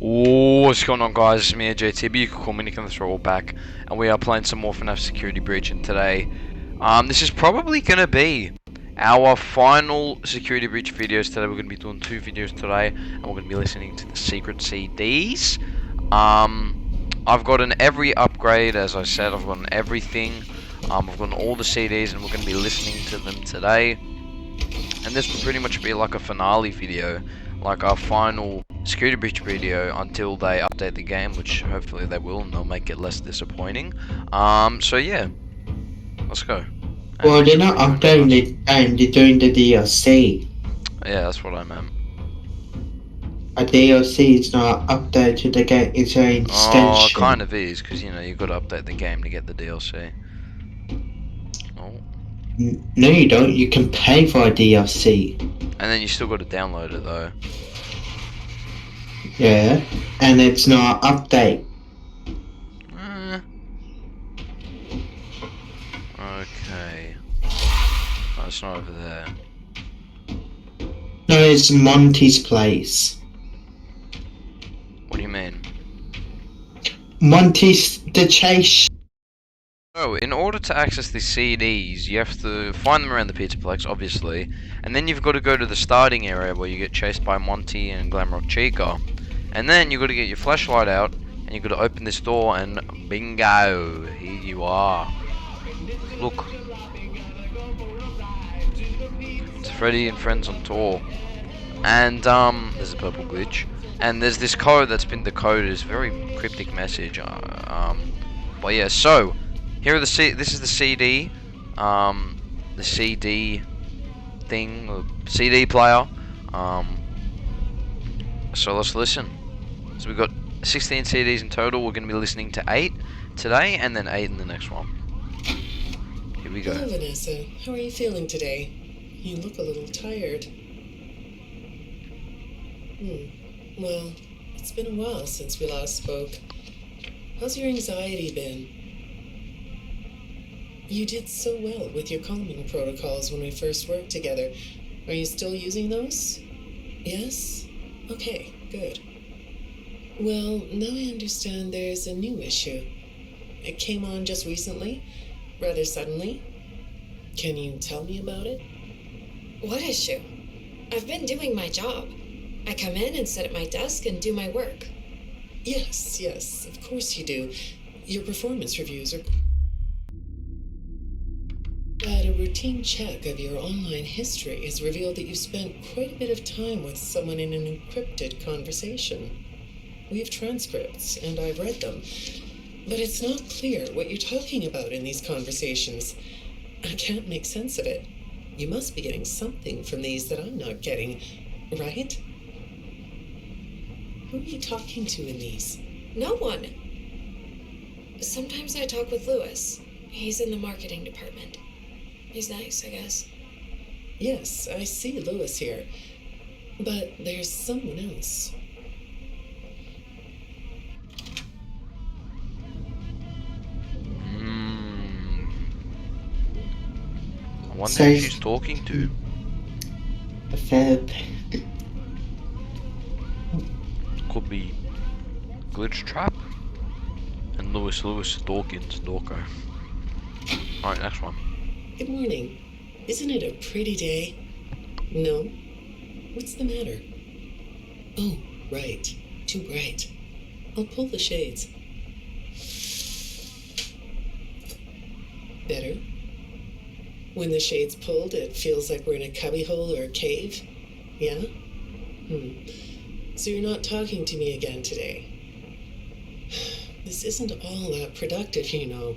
Oh, what's going on, guys? It's me, JTB. You can call me Nick and the Throttle back, and we are playing some more FNAF Security Breach. And today, this is probably gonna be our final Security Breach videos. Today, we're gonna be doing 2 videos today, and we're gonna be listening to the secret CDs. I've gotten every upgrade, as I said. I've gotten everything. I've gotten all the CDs, and we're gonna be listening to them today. And this will pretty much be like a finale video, like our final security breach video until they update the game, which hopefully they will, and they'll make it less disappointing. So yeah, let's go. Well, they're not updating the game, they're doing the DLC. Yeah, that's what I meant. A DLC is not update to the game, it's an Oh, extension. kind of is, because you know, you've got to update the game to get the DLC. Oh. No, you don't. You can pay for a DLC. And then you still got to download it though. Yeah, and it's not update. Okay. Oh, it's not over there. No, it's Monty's place. What do you mean? Monty's the chase. Oh, in order to access the CDs, you have to find them around the Pizzaplex, obviously, and then you've got to go to the starting area where you get chased by Monty and Glamrock Chica, and then you've got to get your flashlight out, and you've got to open this door, and bingo, here you are. Look, it's Freddy and Friends on tour, and there's a purple glitch, and there's this code that's been decoded. It's a very cryptic message. But yeah, so. Here are this is the CD, the CD thing, the CD player. So let's listen. So we've got 16 CDs in total. We're going to be listening to 8 today, and then 8 in the next one. Here we go. Hello, Vanessa. How are you feeling today? You look a little tired. Well, it's been a while since we last spoke. How's your anxiety been? You did so well with your calming protocols when we first worked together. Are you still using those? Yes? Okay, good. Well, now I understand there's a new issue. It came on just recently, rather suddenly. Can you tell me about it? What issue? I've been doing my job. I come in and sit at my desk and do my work. Yes, of course you do. Your performance reviews are... But a routine check of your online history has revealed that you spent quite a bit of time with someone in an encrypted conversation. We have transcripts, and I've read them, but it's not clear what you're talking about in these conversations. I can't make sense of it. You must be getting something from these that I'm not getting, right? Who are you talking to in these? No one. Sometimes I talk with Lewis. He's in the marketing department. He's nice, I guess. Yes, I see Lewis here. But there's someone else. I wonder who she's talking to. A fair. Could be Glitch Trap and Lewis Dawkins Dorko. Alright, next one. Good morning. Isn't it a pretty day? No? What's the matter? Oh, right. Too bright. I'll pull the shades. Better? When the shade's pulled, it feels like we're in a cubbyhole or a cave? Yeah? So you're not talking to me again today. This isn't all that productive, you know.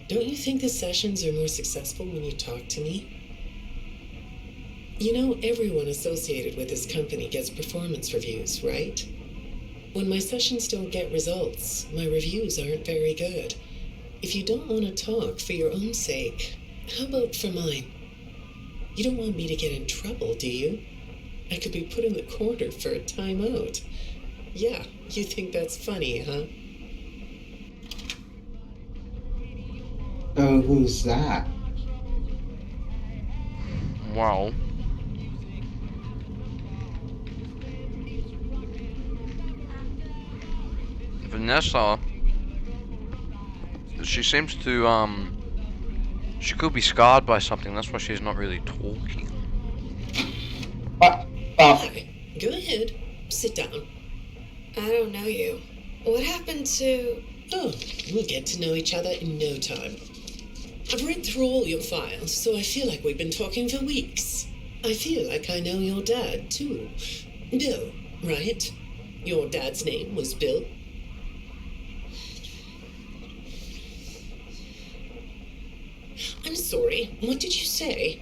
Don't you think the sessions are more successful when you talk to me? You know, everyone associated with this company gets performance reviews, right? When my sessions don't get results, my reviews aren't very good. If you don't want to talk for your own sake, how about for mine? You don't want me to get in trouble, do you? I could be put in the corner for a timeout. Yeah, you think that's funny, huh? Oh, who's that? Vanessa, she seems to, she could be scarred by something, that's why she's not really talking. But Hi. Go ahead. Sit down. I don't know you. What happened to... Oh, we'll get to know each other in no time. I've read through all your files, so I feel like we've been talking for weeks. I feel like I know your dad, too. Bill, right? Your dad's name was Bill? I'm sorry, what did you say?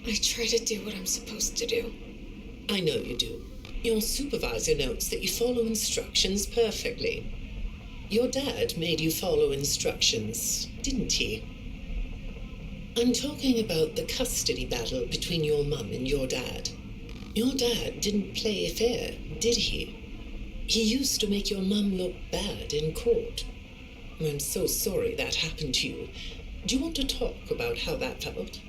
I try to do what I'm supposed to do. I know you do. Your supervisor notes that you follow instructions perfectly. Your dad made you follow instructions, didn't he? I'm talking about the custody battle between your mum and your dad. Your dad didn't play fair, did he? He used to make your mum look bad in court. I'm so sorry that happened to you. Do you want to talk about how that felt?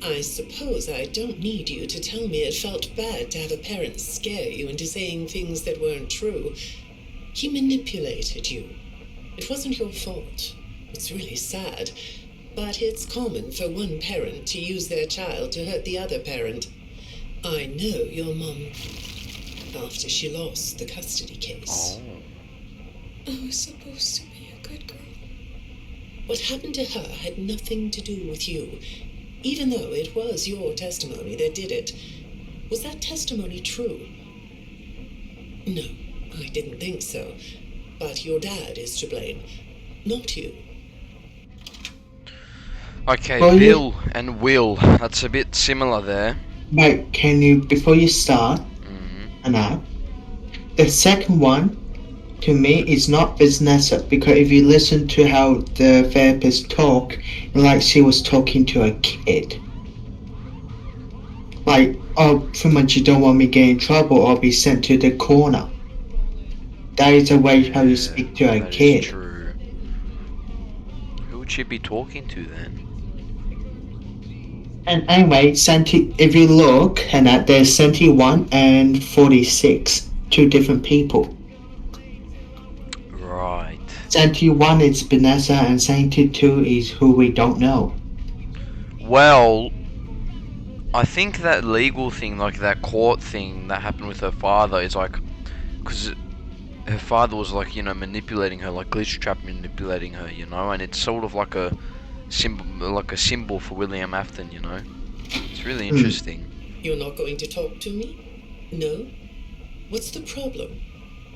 I suppose I don't need you to tell me it felt bad to have a parent scare you into saying things that weren't true. He manipulated you. It wasn't your fault. It's really sad, but it's common for one parent to use their child to hurt the other parent. I know your mum after she lost the custody case. Oh. I was supposed to be a good girl. What happened to her had nothing to do with you, even though it was your testimony that did it. Was that testimony true? No, I didn't think so. But your dad is to blame, not you. Okay, Well, Bill and Will. That's a bit similar there. Mate, can you, before you start, Mm-hmm. the second one, to me, is not Vanessa, because if you listen to how the therapist talk, like she was talking to a kid. Like, oh, pretty much you don't want me getting in trouble or be sent to the corner. That is the way how you speak to a that kid. is true. Who would she be talking to then? And anyway, if you look, and there's 71 and 46, two different people. Right. 71 is Vanessa and 72 is who we don't know. Well, I think that legal thing, like that court thing that happened with her father, is like, because her father was like, manipulating her, like glitch trap manipulating her, and it's sort of like a symbol for William Afton, It's really interesting. You're not going to talk to me? No? What's the problem?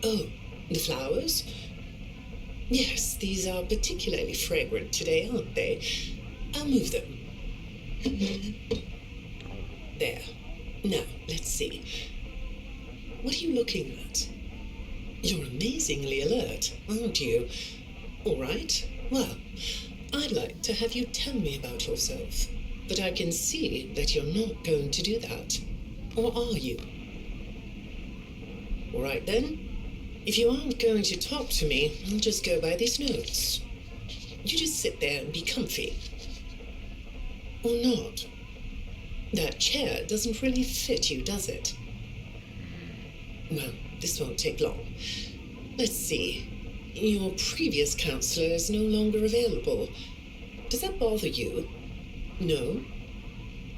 Oh, the flowers? Yes, these are particularly fragrant today, aren't they? I'll move them. There. Now, let's see. What are you looking at? You're amazingly alert, aren't you? All right. Well, I'd like to have you tell me about yourself, but I can see that you're not going to do that. Or are you? All right then. If you aren't going to talk to me, I'll just go by these notes. You just sit there and be comfy. Or not. That chair doesn't really fit you, does it? Well, this won't take long. Let's see. Your previous counselor is no longer available. Does that bother you? No?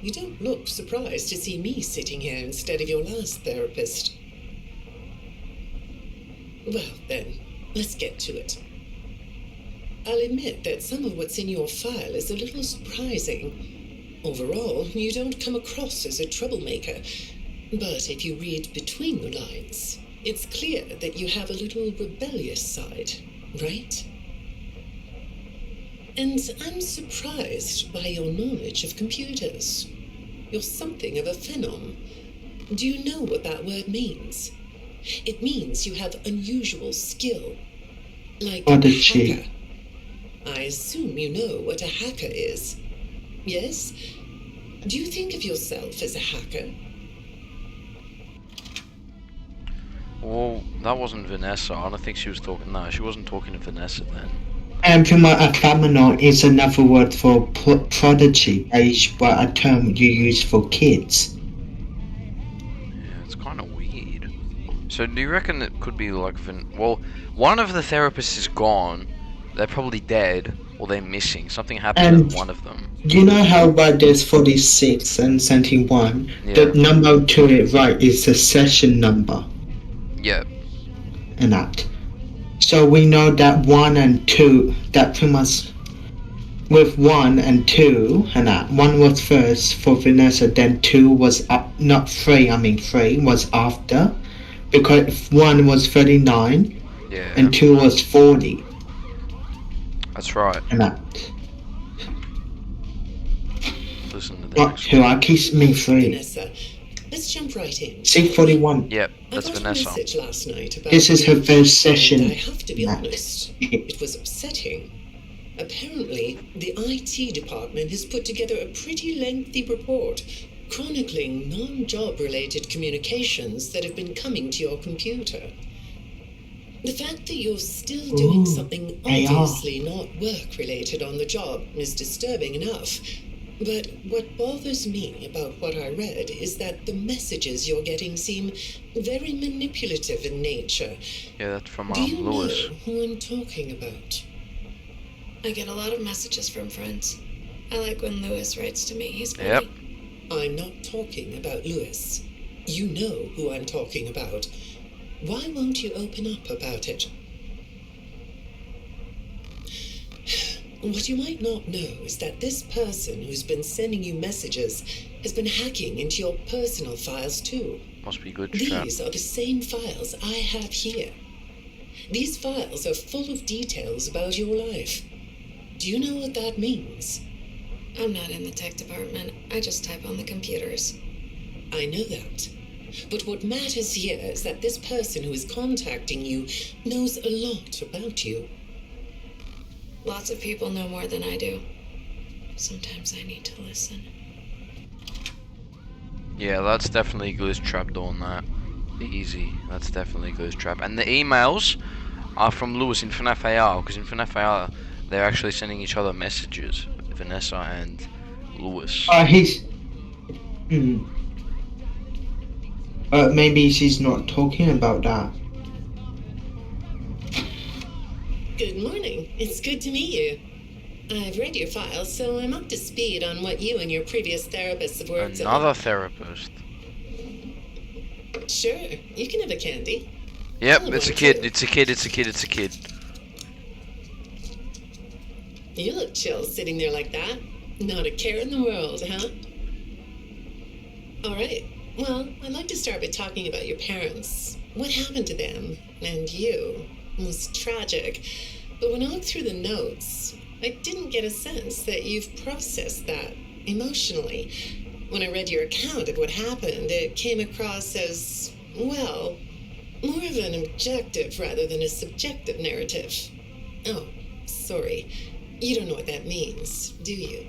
You don't look surprised to see me sitting here instead of your last therapist. Well, then, let's get to it. I'll admit that some of what's in your file is a little surprising. Overall, you don't come across as a troublemaker. But if you read between the lines, it's clear that you have a little rebellious side, right? And I'm surprised by your knowledge of computers. You're something of a phenom. Do you know what that word means? It means you have unusual skill. Like a hacker. I assume you know what a hacker is. Yes? Do you think of yourself as a hacker? Well, that wasn't Vanessa. I don't think she was talking. No, she wasn't talking to Vanessa then. And a phenomenon is another word for prodigy, a term you use for kids. Yeah, it's kind of weird. So do you reckon it could be like well, one of the therapists is gone. They're probably dead or they're missing. Something happened And with one of them. you know how about there's 46 and 71? Yeah. The number to it right is the session number Yeah. and that. So we know that 1 and 2, that pretty much with 1 and 2 and that. 1 was first for Vanessa, then 2 was not 3, 3 was after. Because 1 was 39 Yeah. and 2 was 40 That's right. and that. Listen to the Not next 2, one. I keep me 3. Vanessa, let's jump right in. C41. Yep, I that's got a Vanessa. message last night about This is her you, first session. and I have to be Matt. honest, it was upsetting. Apparently, the IT department has put together a pretty lengthy report chronicling non-job related communications that have been coming to your computer. The fact that you're still doing something they are. obviously not work-related on the job is disturbing enough. But what bothers me about what I read is that the messages you're getting seem very manipulative in nature. Yeah, that's from Do you Lewis. know who I'm talking about? I get a lot of messages from friends. I like when Lewis writes to me. He's funny. Yep. I'm not talking about Lewis. You know who I'm talking about. Why won't you open up about it? What you might not know is that this person who's been sending you messages has been hacking into your personal files too. Must be good trap. These are the same files I have here. These files are full of details about your life. Do you know what that means? I'm not in the tech department. I just type on the computers. I know that. But what matters here is that this person who is contacting you knows a lot about you. Lots of people know more than I do. Sometimes I need to listen. Yeah, that's definitely Glitch Trap doing that. Easy. That's definitely Glitch Trap. And the emails are from Lewis in FNAF AR, because in FNAF AR they're actually sending each other messages. Vanessa and Lewis. He's. Maybe she's not talking about that. Good morning. It's good to meet you. I've read your file, so I'm up to speed on what you and your previous therapists have worked Another on. therapist. Sure, you can have a candy. Yep, I'll it's a want kid. to. It's a kid. It's a kid. It's a kid. You look chill sitting there like that. Not a care in the world, huh? All right. Well, I'd like to start by talking about your parents. What happened to them and you was tragic. But when I looked through the notes, I didn't get a sense that you've processed that emotionally. When I read your account of what happened, it came across as, well, more of an objective rather than a subjective narrative. Oh, sorry. You don't know what that means, do you?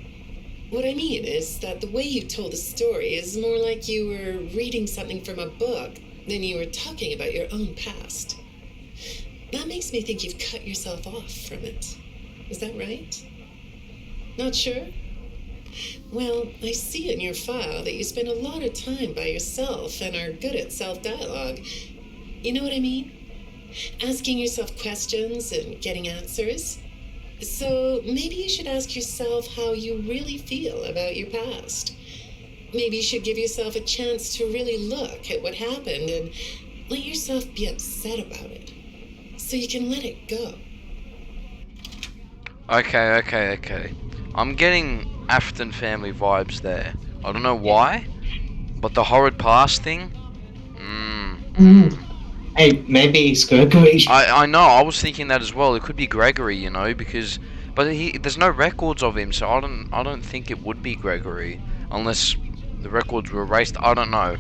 What I mean is that the way you told the story is more like you were reading something from a book than you were talking about your own past. That makes me think you've cut yourself off from it. Is that right? Not sure? Well, I see in your file that you spend a lot of time by yourself and are good at self-dialogue. You know what I mean? Asking yourself questions and getting answers. So maybe you should ask yourself how you really feel about your past. Maybe you should give yourself a chance to really look at what happened and let yourself be upset about it. So you can let it go. Okay. I'm getting Afton family vibes there. I don't know why, but the horrid past thing. Hey, maybe it's Gregory. I know. I was thinking that as well. It could be Gregory, you know, because there's no records of him, so I don't think it would be Gregory unless the records were erased. I don't know.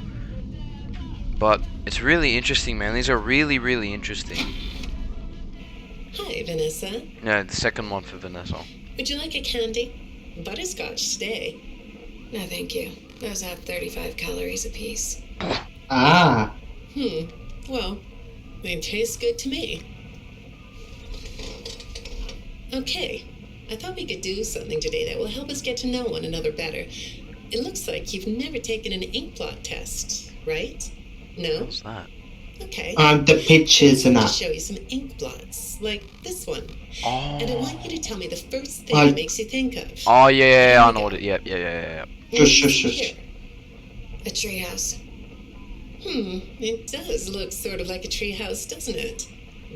But it's really interesting, man. These are really, really interesting. Hi, Vanessa. Yeah, the second one for Vanessa. Would you like a candy? Butterscotch today. No, thank you. Those have 35 calories apiece. Ah. Well, they taste good to me. Okay, I thought we could do something today that will help us get to know one another better. It looks like you've never taken an ink blot test, right? No? What's that? Okay. The pictures and I'm going to that. show you some ink blots, like this one. Oh. And I want you to tell me the first thing it makes you think of. Oh yeah, Here I we know go. what it. Yep, yeah. What do you Shush, see shush. here? A treehouse. It does look sort of like a tree house, doesn't it?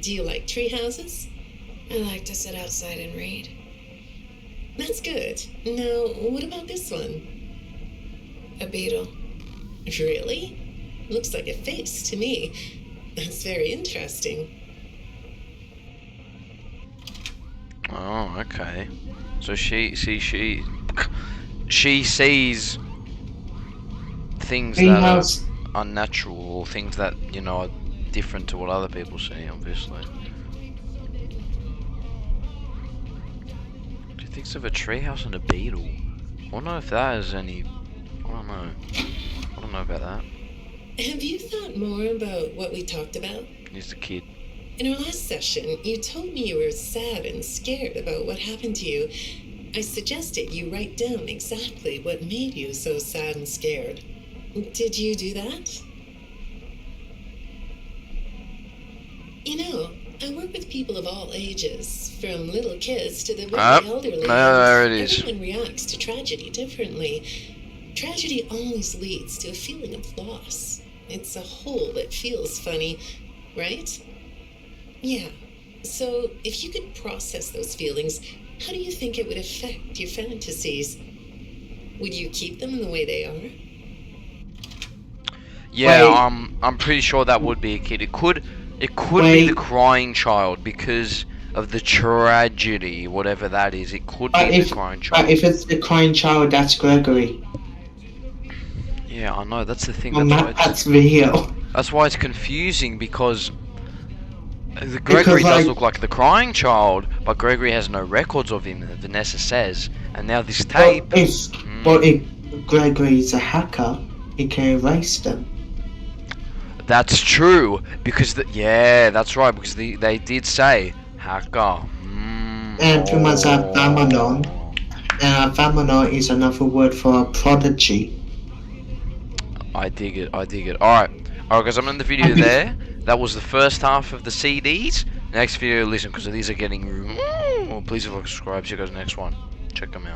Do you like tree houses? I like to sit outside and read. That's good. Now, what about this one? A beetle. Really? Looks like a face to me. That's very interesting. Oh, okay. So she sees things that are Treehouse. unnatural, or things that, you know, are different to what other people see, obviously. She thinks of a treehouse and a beetle. I don't know if that has any. I don't know. I don't know about that. Have you thought more about what we talked about? He's the kid. In our last session, you told me you were sad and scared about what happened to you. I suggested you write down exactly what made you so sad and scared. Did you do that? You know, I work with people of all ages, from little kids to the very elderly. There it is. Everyone reacts to tragedy differently. Tragedy always leads to a feeling of loss. It's a hole that feels funny, right? Yeah. So, if you could process those feelings, how do you think it would affect your fantasies? Would you keep them in the way they are? Yeah, Wait. I'm pretty sure that would be a kid. It could be Wait. the crying child because of the tragedy, whatever that is. It could But be if, the crying but child. if it's the crying child, that's Gregory. Yeah, I know. That's the thing. On That's why that, that's real. it's confusing because the Because, Gregory does like- look like the crying child, but Gregory has no records of him. Vanessa says, and now this tape. But if Gregory's a hacker, he can erase them. That's true because yeah, that's right because they did say hacker. And we must have Vamanon. And Vamanon is another word for a prodigy. I dig it. Alright, guys, I'm in the video there. That was the first half of the CDs. Next video, listen, because these are getting. Please subscribe. See you guys next one. Check them out.